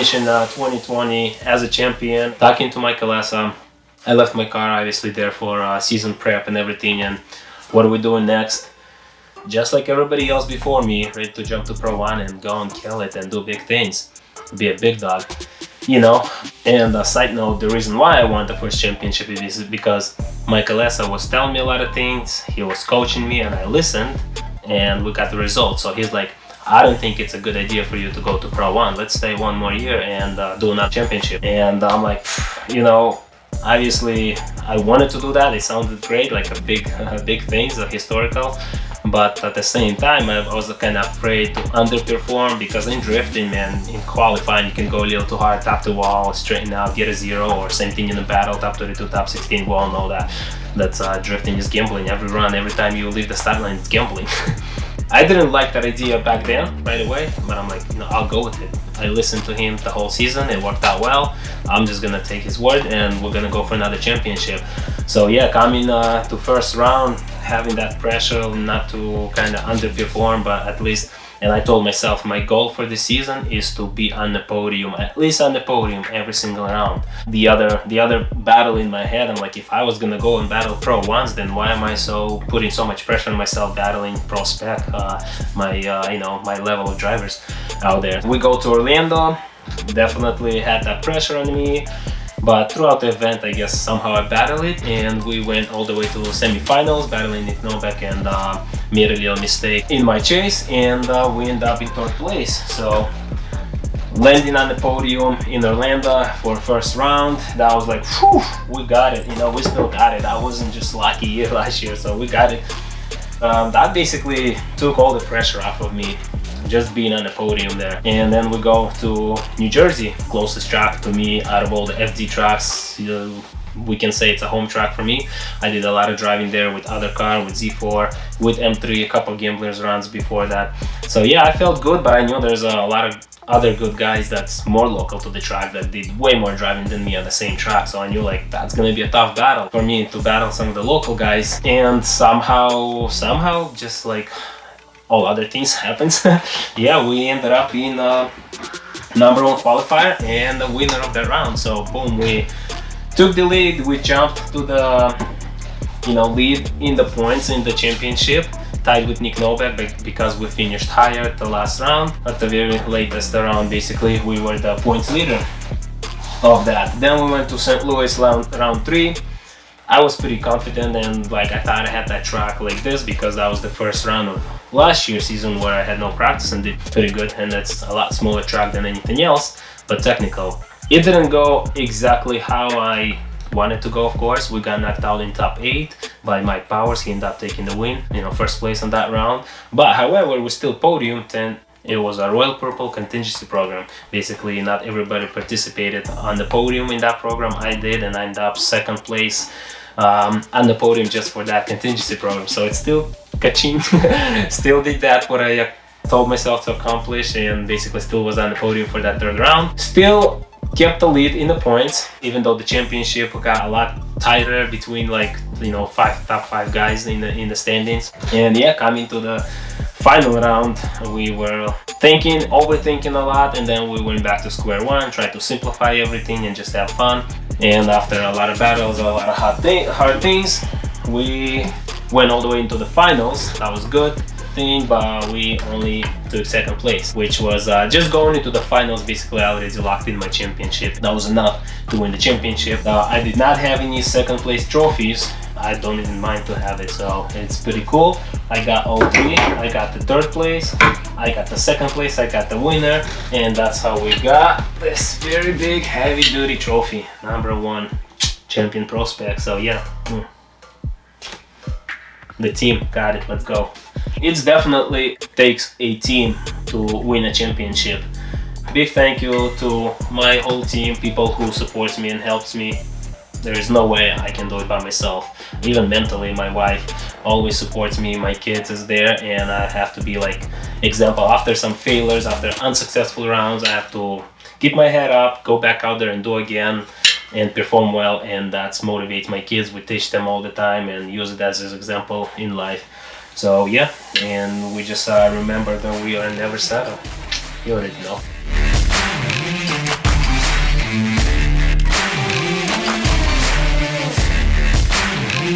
finishing 2020 as a champion, talking to Michael Essa. I left my car obviously there for season prep and everything, and what are we doing next? Just like everybody else before me, ready to jump to Pro 1 and go and kill it and do big things, be a big dog, you know. And a side note, the reason why I won the first championship is because Michael Essa was telling me a lot of things, he was coaching me, and I listened, and we got the results. So he's like, I don't think it's a good idea for you to go to Pro 1. Let's stay one more year and do another championship. And I'm like, you know, obviously I wanted to do that. It sounded great, like a big thing, a historical. But at the same time, I was kind of afraid to underperform, because in drifting, man, in qualifying, you can go a little too hard, tap the wall, straighten out, get a 0, or same thing in the battle, top 32, top 16. We all know that drifting is gambling. Every run, every time you leave the start line, it's gambling. I didn't like that idea back then, right away, but I'm like, you know, I'll go with it. I listened to him the whole season, it worked out well. I'm just gonna take his word and we're gonna go for another championship. So yeah, coming to first round, having that pressure not to kind of underperform, but at least, and I told myself my goal for this season is to be on the podium, at least on the podium every single round. The other battle in my head, I'm like, if I was gonna go and battle Pro 1s, then why am I putting so much pressure on myself battling Pro Spec, you know, my level of drivers out there. We go to Orlando, definitely had that pressure on me. But throughout the event, I guess somehow I battled it, and we went all the way to semi-finals, battling Nick Novak, and made a little mistake in my chase, and we ended up in 3rd place. So landing on the podium in Orlando for first round, that was like, whew, we got it. You know, we still got it. I wasn't just lucky year last year, so we got it. That basically took all the pressure off of me, just being on the podium there. And then we go to New Jersey, closest track to me out of all the FD tracks. You know, we can say it's a home track for me. I did a lot of driving there with other car, with Z4, with M3, a couple gamblers runs before that. So yeah, I felt good, but I knew there's a lot of other good guys that's more local to the track that did way more driving than me on the same track. So I knew like that's gonna be a tough battle for me to battle some of the local guys. And somehow just like all other things happens. Yeah, we ended up in number 1 qualifier and the winner of that round. So boom, we took the lead, we jumped to the, you know, lead in the points in the championship, tied with Nick Novak, because we finished higher at the last round. At the very latest round, basically, we were the points leader of that. Then we went to St. Louis round 3. I was pretty confident, and like I thought I had that track like this, because that was the first round of last year's season where I had no practice and did pretty good, and that's a lot smaller track than anything else, but technical. It didn't go exactly how I wanted to go, of course. We got knocked out in top 8 by Mike Powers. He ended up taking the win, you know, first place on that round. But however, we still podiumed, and it was a Royal Purple contingency program. Basically, not everybody participated on the podium in that program. I did, and I ended up 2nd place on the podium just for that contingency program. So it's still ka-ching. Still did that what I told myself to accomplish, and basically still was on the podium for that 3rd round. Still kept the lead in the points, even though the championship got a lot tighter between, like, you know, top 5 guys in the standings. And yeah, coming to the final round, we were overthinking a lot, and then we went back to square one, tried to simplify everything and just have fun. And after a lot of battles, a lot of hard things, we went all the way into the finals. That was good thing, but we only took 2nd place, which was just going into the finals. Basically, I already locked in my championship. That was enough to win the championship. I did not have any 2nd place trophies. I don't even mind to have it, so it's pretty cool. I got all 3. I got the 3rd place, I got the 2nd place, I got the winner, and that's how we got this very big heavy duty trophy, number 1 champion prospect. So yeah, the team got it. Let's go. It definitely takes a team to win a championship. Big thank you to my whole team, people who supports me and helps me. There is no way I can do it by myself. Even mentally, my wife always supports me, my kids is there, and I have to be like example. After some failures, after unsuccessful rounds, I have to keep my head up, go back out there and do again and perform well, and that's motivates my kids. We teach them all the time and use it as an example in life. So yeah, and we just remember that we are never settled. You already know.